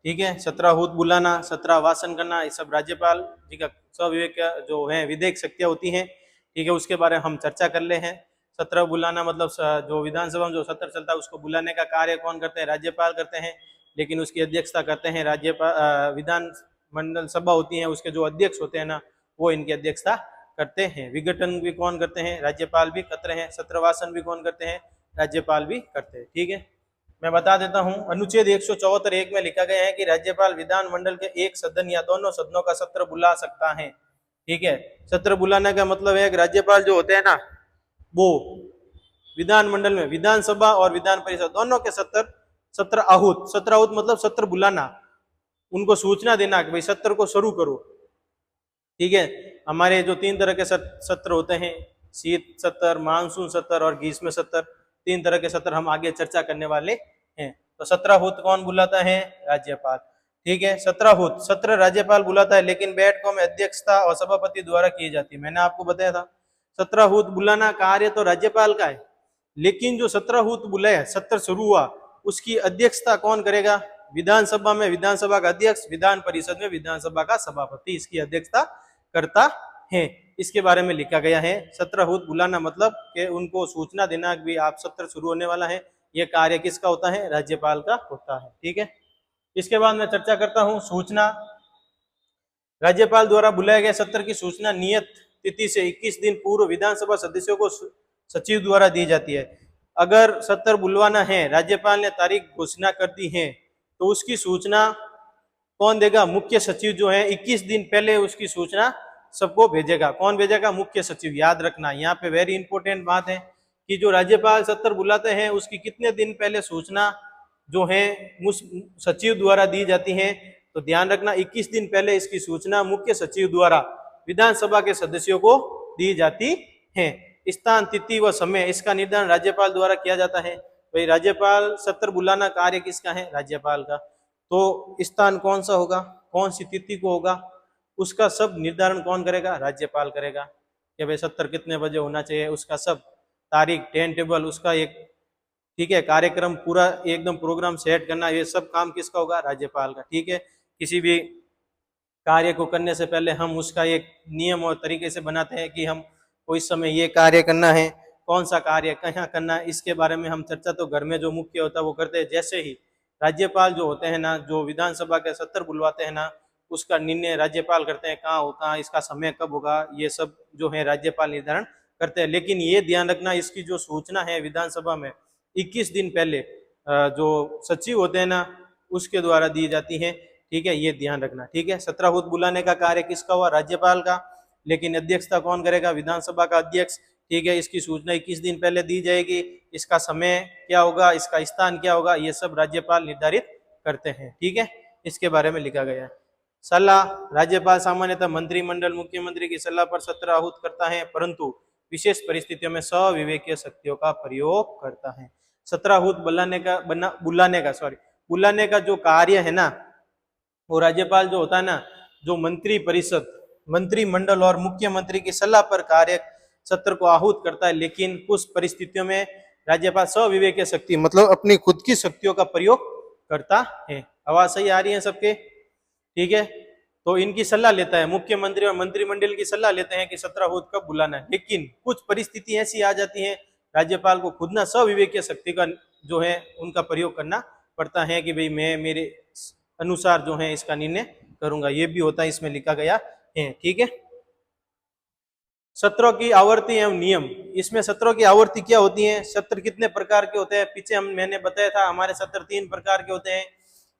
ठीक है, 17 बुलाना, 17 वासन करना, ये सब राज्यपाल जी का स्विवेक जो है विधेयक शक्तियां होती हैं, ठीक है, उसके बारे में हम चर्चा कर ले हैं। 17 बुलाना मतलब जो विधानसभा में जो सत्र चलता है उसको बुलाने का कार्य कौन करते हैं, राज्यपाल करते हैं, लेकिन उसकी अध्यक्षता करते हैं राज्यपाल, विधान मंडल सभा होती है उसके जो अध्यक्ष होते हैं ना वो इनकी अध्यक्षता करते हैं। विघटन भी कौन करते हैं, राज्यपाल भी करते हैं। सत्रवासन भी कौन करते हैं, राज्यपाल भी करते हैं, ठीक है। मैं बता देता हूं, अनुच्छेद 174(1) में लिखा गया है कि राज्यपाल विधानमंडल के एक सदन या दोनों सदनों का सत्र बुला सकता है, ठीक है। सत्र बुलाने का मतलब है कि राज्यपाल जो होते हैं ना वो विधानमंडल में विधानसभा और विधान परिषद दोनों के सत्र आहूत मतलब सत्र बुलाना, उनको सूचना देना कि भाई सत्र को शुरू करो, ठीक है। हमारे जो 3 तरह के सत्र होते हैं, शीत सत्र, मानसून सत्र और ग्रीष्म सत्र, 3 तरह के सत्र हम आगे चर्चा करने वाले हैं। तो 17 कौन बुलाता है, राज्यपाल, ठीक है। 17 सत्र राज्यपाल बुलाता है, लेकिन बैठकों में अध्यक्षता और सभापति द्वारा की जाती है। मैंने आपको बताया था 17 बुलाना कार्य तो राज्यपाल का है, लेकिन जो 17 बुलाया, सत्र शुरू हुआ, उसकी अध्यक्षता कौन करेगा, विधानसभा में विधानसभा का अध्यक्ष, विधान परिषद में विधानसभा का सभापति इसकी अध्यक्षता करता है। इसके बारे में लिखा गया है। 17 बुलाना मतलब कि उनको सूचना देना कि आप सत्र शुरू होने वाला है, यह कार्य किसका होता है, राज्यपाल का होता है, ठीक है। इसके बाद मैं चर्चा करता हूं सूचना। राज्यपाल द्वारा बुलाए गए सत्र की सूचना नियत तिथि से 21 दिन पूर्व विधानसभा सदस्यों को सचिव द्वारा दी जाती है। अगर सत्र बुलवाना है, राज्यपाल ने तारीख घोषणा कर दी है, तो उसकी सूचना कौन देगा, मुख्य सचिव जो है 21 दिन पहले उसकी सूचना सबको भेजेगा। कौन भेजेगा, मुख्य सचिव। याद रखना यहाँ पे वेरी इंपॉर्टेंट बात है कि जो राज्यपाल सत्र बुलाते हैं उसकी कितने दिन पहले सूचना जो है सचिव द्वारा दी जाती है। तो ध्यान रखना 21 दिन पहले इसकी सूचना मुख्य सचिव द्वारा विधानसभा के सदस्यों को दी जाती है। स्थान, तिथि व समय इसका निर्धारण राज्यपाल द्वारा किया जाता है। भाई राज्यपाल सत्र बुलाना कार्य किसका है, राज्यपाल का। तो स्थान कौन सा होगा, कौन सी तिथि को होगा, उसका सब निर्धारण कौन करेगा, राज्यपाल करेगा। कि भाई सत्र कितने बजे होना चाहिए, उसका सब तारीख, टाइम टेबल, उसका एक, ठीक है, कार्यक्रम पूरा एकदम प्रोग्राम सेट करना, ये सब काम किसका होगा, राज्यपाल का, ठीक है। किसी भी कार्य को करने से पहले हम उसका एक नियम और तरीके से बनाते हैं कि हम को इस समय ये कार्य करना है, कौन सा कार्य कहाँ करना है, इसके बारे में हम चर्चा तो घर में जो मुख्य होता है वो करते हैं। जैसे ही राज्यपाल जो होते हैं ना, जो विधानसभा के सत्र बुलवाते हैं ना, उसका निर्णय राज्यपाल करते हैं, कहाँ होगा, इसका समय कब होगा, ये सब जो है राज्यपाल निर्धारण करते हैं। लेकिन ये ध्यान रखना, इसकी जो सूचना है विधानसभा में 21 दिन पहले जो सचिव होते हैं ना उसके द्वारा दी जाती है, ठीक है, ये ध्यान रखना, ठीक है। 17 बुलाने का कार्य किसका हुआ, राज्यपाल का, लेकिन अध्यक्षता कौन करेगा, विधानसभा का अध्यक्ष, ठीक है, इसकी सूचना 21 दिन पहले दी जाएगी, इसका समय क्या होगा, इसका स्थान क्या होगा, ये सब राज्यपाल निर्धारित करते हैं। ठीक है, इसके बारे में लिखा गया है। सलाह, राज्यपाल सामान्यतः मंत्रिमंडल मुख्यमंत्री की सलाह पर सत्र आहूत करता है, परंतु विशेष परिस्थितियों में सविवेकीय शक्तियों का प्रयोग करता है। सत्र आहूत बुलाने का जो कार्य है ना, वो राज्यपाल जो होता है ना, जो मंत्री परिषद, मंत्रिमंडल और मुख्यमंत्री की सलाह पर कार्य सत्र को आहूत करता है, लेकिन कुछ परिस्थितियों में राज्यपाल सविवेकीय शक्ति मतलब अपनी खुद की शक्तियों का प्रयोग करता है। आवाज सही आ रही है सबके? ठीक है, तो इनकी सलाह लेता है, मुख्यमंत्री और मंत्रिमंडल की सलाह लेते हैं कि सत्र आहूत कब बुलाना है, लेकिन कुछ परिस्थिति ऐसी आ जाती है राज्यपाल को खुद ना सविवेकीय शक्ति का जो है उनका प्रयोग करना पड़ता है कि भाई मैं मेरे अनुसार जो है इसका निर्णय करूंगा, ये भी होता है, इसमें लिखा गया है। ठीक है, सत्रों की आवर्ती एवं नियम, इसमें सत्रों की आवर्ती क्या होती है, सत्र कितने प्रकार के होते हैं, पीछे मैंने बताया था हमारे सत्र 3 प्रकार के होते हैं,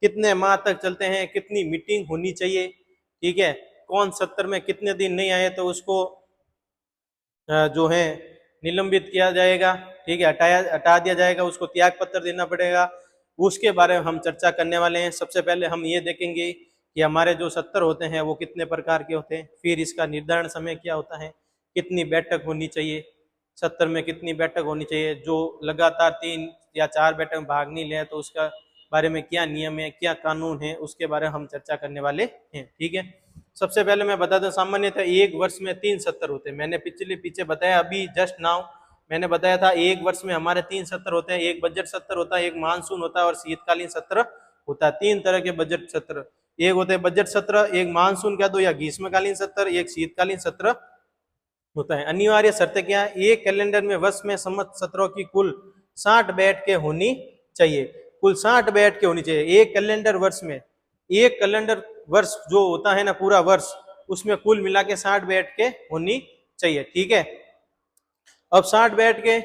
कितने माह तक चलते हैं, कितनी मीटिंग होनी चाहिए, ठीक है, कौन सत्र में कितने दिन नहीं आए तो उसको जो है निलंबित किया जाएगा, ठीक है, हटा दिया जाएगा, उसको त्याग पत्र देना पड़ेगा, उसके बारे में हम चर्चा करने वाले हैं। सबसे पहले हम ये देखेंगे कि हमारे जो सत्र होते हैं वो कितने प्रकार के होते हैं, फिर इसका निर्धारण समय क्या होता है, कितनी बैठक होनी चाहिए, सत्र में कितनी बैठक होनी चाहिए, जो लगातार 3 या 4 बैठक में भाग नहीं ले तो उसका बारे में क्या नियम है, क्या कानून है, उसके बारे में हम चर्चा करने वाले हैं। ठीक है, सबसे पहले मैं बता दूं सामान्यतः एक वर्ष में 3 सत्र होते हैं, मैंने पीछे बताया, अभी जस्ट नाउ मैंने बताया था एक वर्ष में हमारे 3 सत्र होते हैं, एक बजट सत्र होता है, एक मानसून होता है और शीतकालीन सत्र होता है। 3 तरह के बजट सत्र, एक होते हैं बजट सत्र, एक मानसून कह दो या ग्रीष्मकालीन सत्र, एक शीतकालीन सत्र होता है। अनिवार्य शर्तें क्या है, एक कैलेंडर में वर्ष में समस्त सत्रों की कुल 60 बैठकें होनी चाहिए, कुल 60 बैठकें होनी चाहिए एक कैलेंडर वर्ष में, एक कैलेंडर वर्ष जो होता है ना पूरा वर्ष, उसमें कुल मिला के 60 बैठकें होनी चाहिए। ठीक है, अब 60 बैठकें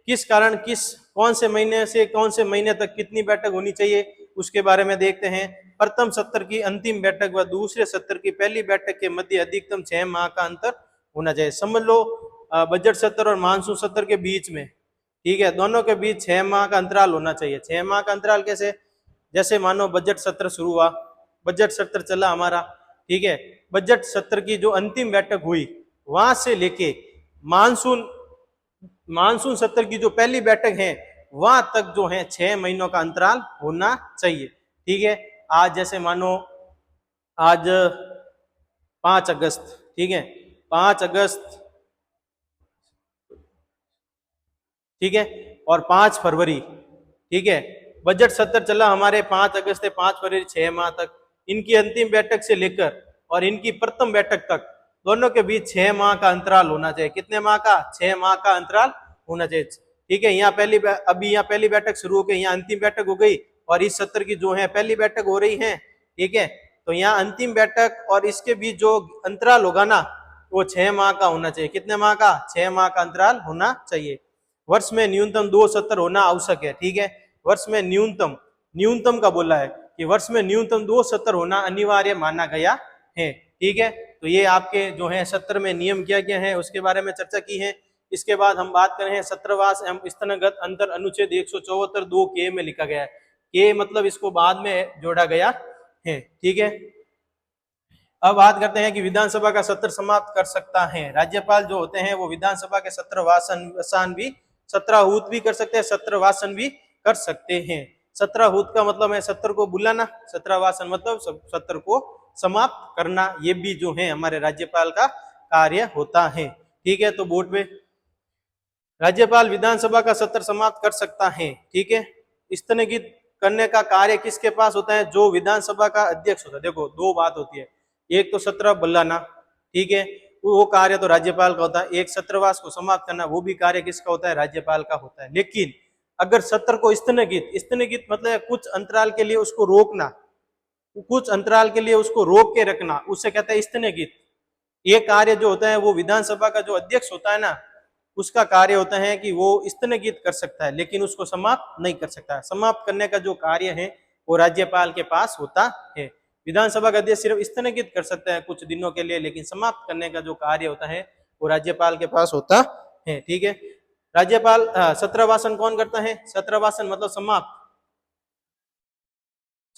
किस कारण कौन से महीने से कौन से महीने तक कितनी बैठक होनी चाहिए उसके बारे में देखते हैं। प्रथम सत्र की अंतिम बैठक व दूसरे सत्र की पहली बैठक के मध्य अधिकतम 6 माह का अंतर होना चाहिए। समझ लो बजट सत्र और मानसून सत्र के बीच में, ठीक है, दोनों के बीच 6 माह का अंतराल होना चाहिए। 6 माह का अंतराल कैसे, जैसे मानो बजट सत्र शुरू हुआ, बजट सत्र चला हमारा, ठीक है, बजट सत्र की जो अंतिम बैठक हुई वहां से लेके मानसून सत्र की जो पहली बैठक है वहां तक जो है 6 महीनों का अंतराल होना चाहिए। ठीक है, आज जैसे मानो आज 5 अगस्त, ठीक है, 5 अगस्त, ठीक है, और 5 फरवरी, ठीक है, बजट सत्र चला हमारे 5 अगस्त से 5 फरवरी 6 माह तक। इनकी अंतिम बैठक से लेकर और इनकी प्रथम बैठक तक दोनों के बीच 6 माह का अंतराल होना चाहिए। कितने माह का? 6 माह का अंतराल होना चाहिए। ठीक है, यहाँ पहली बैठक शुरू हो गई, यहाँ अंतिम बैठक हो गई और इस सत्र की जो है पहली बैठक हो रही है। ठीक है, तो यहाँ अंतिम बैठक और इसके बीच जो अंतराल होगा ना वो 6 माह का होना चाहिए। कितने माह का? 6 माह का अंतराल होना चाहिए। वर्ष में न्यूनतम 2 सत्र होना आवश्यक है। ठीक है, वर्ष में न्यूनतम का बोला है कि वर्ष में न्यूनतम 2 सत्र होना अनिवार्य माना गया है। ठीक है, तो ये आपके जो है सत्र में नियम क्या क्या है उसके बारे में चर्चा की है। इसके बाद हम बात कर रहे हैं सत्रवास एवं स्तनगत अंतर अनुच्छेद 174 2 के में लिखा गया है। के मतलब इसको बाद में जोड़ा गया है। ठीक है, अब बात करते हैं कि विधानसभा का सत्र समाप्त कर सकता है राज्यपाल जो होते हैं वो विधानसभा के सत्रवासन भी सत्राहूत भी कर सकते हैं, सत्रवासन भी कर सकते हैं। सत्राहूत का मतलब है सत्र को बुलाना, सत्रवासन मतलब सत्र को समाप्त करना, ये भी जो है हमारे राज्यपाल का कार्य होता है। ठीक है, तो बोर्ड पे राज्यपाल विधानसभा का सत्र समाप्त कर सकता है। ठीक है, स्थगित करने का कार्य किसके पास होता है? जो विधानसभा का अध्यक्ष होता है। देखो दो बात होती है, एक तो सत्र बुलाना, ठीक है, वो कार्य तो राज्यपाल का होता है। एक सत्रवास को समाप्त करना वो भी कार्य किसका होता है? राज्यपाल का होता है। लेकिन अगर सत्र को स्थगित मतलब कुछ अंतराल के लिए उसको रोकना, कुछ अंतराल के लिए उसको रोक के रखना, उसे कहते हैं स्थगित। ये कार्य जो होता है वो विधानसभा का जो अध्यक्ष होता है ना उसका कार्य होता है कि वो स्थगित कर सकता है लेकिन उसको समाप्त नहीं कर सकता। समाप्त करने का जो कार्य है वो राज्यपाल के पास होता है। विधानसभा का अध्यक्ष सिर्फ स्थगित कर सकता है कुछ दिनों के लिए, लेकिन समाप्त करने का जो कार्य होता है वो राज्यपाल के पास होता है। ठीक है, राज्यपाल सत्रवासन कौन करता है? सत्रवासन मतलब समाप्त।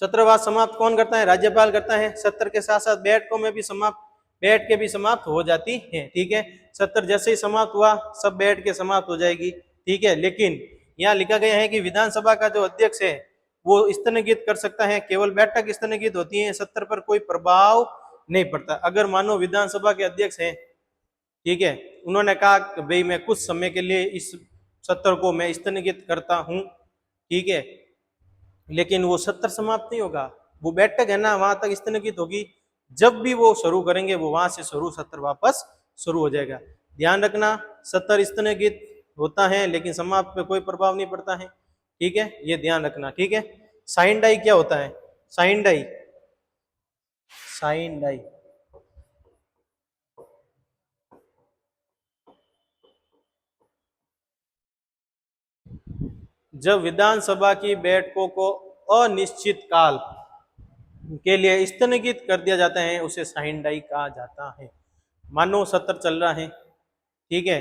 सत्रवास समाप्त कौन करता है? राज्यपाल करता है। सत्र के साथ साथ बैठकों में भी समाप्त, बैठ के भी समाप्त हो जाती है। ठीक है, सत्र जैसे ही समाप्त हुआ सब बैठ के समाप्त हो जाएगी। ठीक है, लेकिन यहाँ लिखा गया है कि विधानसभा का जो अध्यक्ष है वो स्थगित कर सकता है। केवल बैठक स्थगित होती है, सत्र पर कोई प्रभाव नहीं पड़ता। अगर मानो विधानसभा के अध्यक्ष हैं, ठीक है, उन्होंने कहा कि भाई मैं कुछ समय के लिए इस सत्र को मैं स्थगित करता हूं, ठीक है, लेकिन वो सत्र समाप्त नहीं होगा, वो बैठक है ना वहां तक स्थगित होगी। जब भी वो शुरू करेंगे वो वहां से शुरू सत्र वापस शुरू हो जाएगा। ध्यान रखना, सत्र स्थगित होता है लेकिन समाप्त पे कोई प्रभाव नहीं पड़ता है। ठीक है, ये ध्यान रखना। ठीक है, साइन डाई क्या होता है? साइन डाई, साइन डाई जब विधानसभा की बैठकों को अनिश्चित काल के लिए स्थगित कर दिया जाता है उसे साइन डाई कहा जाता है। मानो सत्र चल रहा है, ठीक है,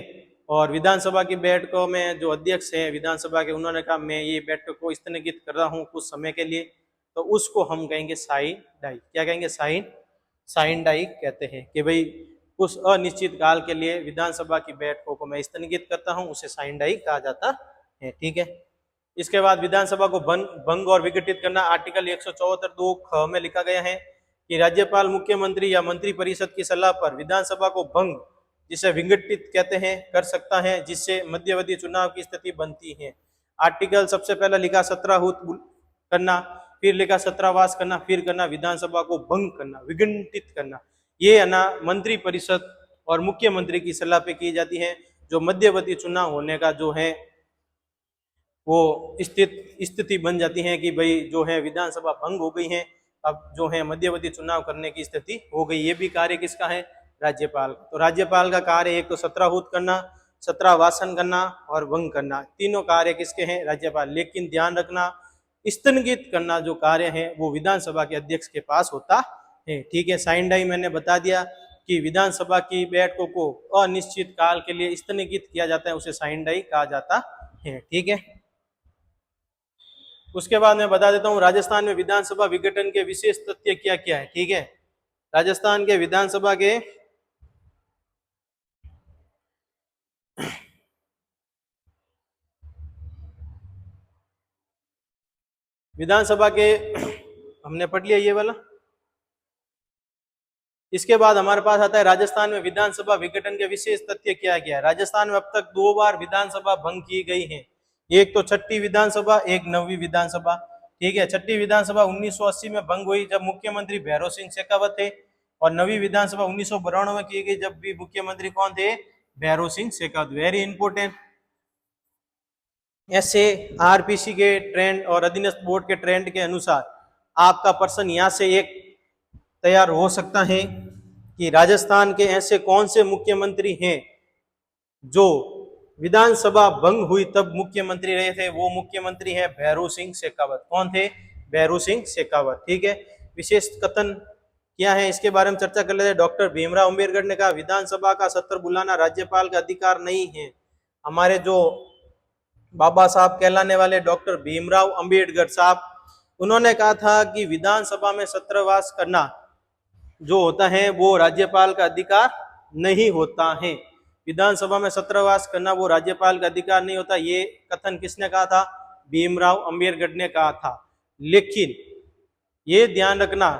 और विधानसभा की बैठकों में जो अध्यक्ष है विधानसभा के, उन्होंने कहा मैं ये बैठक को स्थगित कर रहा हूँ कुछ समय के लिए, तो उसको हम कहेंगे साइन डाई। क्या कहेंगे? साइन, साइन डाई कहते हैं कि भाई कुछ अनिश्चित काल के लिए विधानसभा की बैठकों को मैं स्थगित करता हूँ, उसे साइन डाई कहा जाता है। ठीक है, इसके बाद विधानसभा को भंग और विघटित करना। आर्टिकल 174 2 ख में लिखा गया है कि राज्यपाल मुख्यमंत्री या मंत्री परिषद की सलाह पर विधानसभा को भंग, जिसे विघटित कहते हैं, कर सकता है, जिससे मध्यवर्ती चुनाव की स्थिति बनती है। आर्टिकल सबसे पहले लिखा सत्रहूत करना, फिर लिखा सत्रावास करना, फिर करना विधानसभा को भंग करना, विघटित करना। ये है ना मंत्री परिषद और मुख्यमंत्री की सलाह पे की जाती है। जो मध्यवर्ती चुनाव होने का जो है वो स्थिति बन जाती है कि भाई जो है विधानसभा भंग हो गई है, अब जो है मध्यवर्ती चुनाव करने की स्थिति हो गई। ये भी कार्य किसका है? राज्यपाल। तो राज्यपाल का कार्य एक तो सत्राहूत करना, सत्रावासन करना और भंग करना, तीनों कार्य किसके हैं? राज्यपाल। लेकिन ध्यान रखना, स्थगित करना जो कार्य है वो विधानसभा के अध्यक्ष के पास होता है। ठीक है, साइन डाई मैंने बता दिया कि विधानसभा की बैठकों को अनिश्चित काल के लिए स्थगित किया जाता है, उसे साइन डाई कहा जाता है। ठीक है, उसके बाद मैं बता देता हूं राजस्थान में विधानसभा विघटन के विशेष तथ्य क्या क्या है। ठीक है, राजस्थान के विधानसभा के हमने पढ़ लिया ये वाला। इसके बाद हमारे पास आता है राजस्थान में विधानसभा विघटन के विशेष तथ्य क्या क्या है। राजस्थान में अब तक 2 बार विधानसभा भंग की गई है। एक तो छठी विधानसभा, एक नवी विधानसभा। ठीक है, छठी विधानसभा 1980 में भंग हुई जब मुख्यमंत्री भैरव सिंह शेखावत थे, और नवी विधानसभा 1992 में की गई जब भी मुख्यमंत्री कौन थे? भैरव सिंह शेखावत। वेरी इंपोर्टेंट, ऐसे आरपीसी के ट्रेंड और अधीनस्थ बोर्ड के ट्रेंड के अनुसार आपका प्रश्न यहाँ से एक तैयार हो सकता है कि राजस्थान के ऐसे कौन से मुख्यमंत्री हैं जो विधानसभा भंग हुई तब मुख्यमंत्री रहे थे। वो मुख्यमंत्री है भैरव सिंह शेखावत। कौन थे? भैरव सिंह शेखावत। ठीक है, विशेष कथन क्या है इसके बारे में चर्चा कर लेते हैं। डॉक्टर भीमराव अंबेडकर ने कहा विधानसभा का सत्र बुलाना राज्यपाल का अधिकार नहीं है। हमारे जो बाबा साहब कहलाने वाले डॉक्टर भीमराव अंबेडकर साहब, उन्होंने कहा था कि विधानसभा में सत्रवास करना जो होता है वो राज्यपाल का अधिकार नहीं होता है। विधानसभा में सत्रवास करना वो राज्यपाल का अधिकार नहीं होता। ये कथन किसने कहा था? भीमराव अंबेडकर ने कहा था। लेकिन ये ध्यान रखना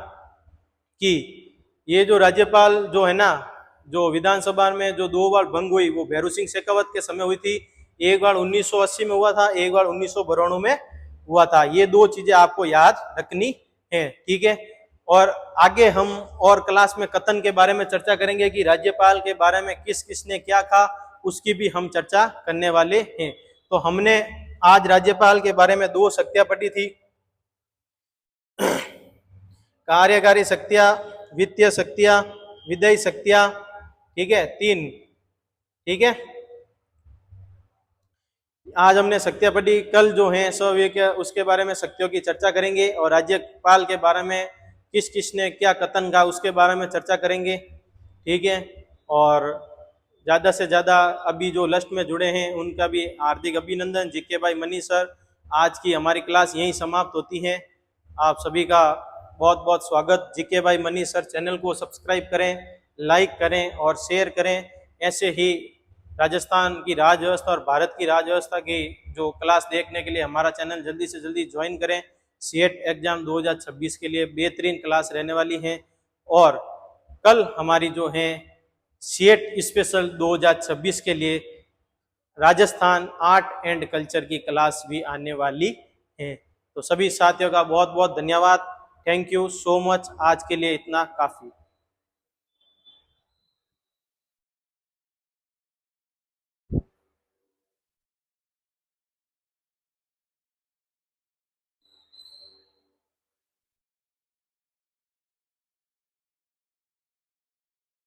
कि ये जो राज्यपाल जो है ना, जो विधानसभा में जो 2 बार भंग हुई वो भैरव सिंह शेखावत के समय हुई थी। एक बार 1980 में हुआ था, एक बार 1992 में हुआ था। ये 2 चीजें आपको याद रखनी है। ठीक है, और आगे हम और क्लास में कथन के बारे में चर्चा करेंगे कि राज्यपाल के बारे में किस किसने क्या कहा, उसकी भी हम चर्चा करने वाले हैं। तो हमने आज राज्यपाल के बारे में 2 शक्तियां पढ़ी थी, कार्यकारी शक्तियां, वित्तीय शक्तियां, विधायी शक्तियां। ठीक है, 3। ठीक है, आज हमने शक्तियां पढ़ी। कल जो है स्वविवेक उसके बारे में शक्तियों की चर्चा करेंगे, और राज्यपाल के बारे में किस किसने क्या कथन कहा उसके बारे में चर्चा करेंगे। ठीक है, और ज़्यादा से ज़्यादा अभी जो लिस्ट में जुड़े हैं उनका भी हार्दिक अभिनंदन। जीके भाई मनी सर, आज की हमारी क्लास यहीं समाप्त होती है। आप सभी का बहुत बहुत स्वागत। जीके भाई मनी सर चैनल को सब्सक्राइब करें, लाइक करें और शेयर करें। ऐसे ही राजस्थान की राज्य व्यवस्था और भारत की राज्य व्यवस्था की जो क्लास देखने के लिए हमारा चैनल जल्दी से जल्दी ज्वाइन करें। सीएट एग्जाम 2026 के लिए बेहतरीन क्लास रहने वाली है और कल हमारी जो है सीएट स्पेशल 2026 के लिए राजस्थान आर्ट एंड कल्चर की क्लास भी आने वाली है। तो सभी साथियों का बहुत बहुत धन्यवाद। Thank you so much. आज के लिए इतना काफी।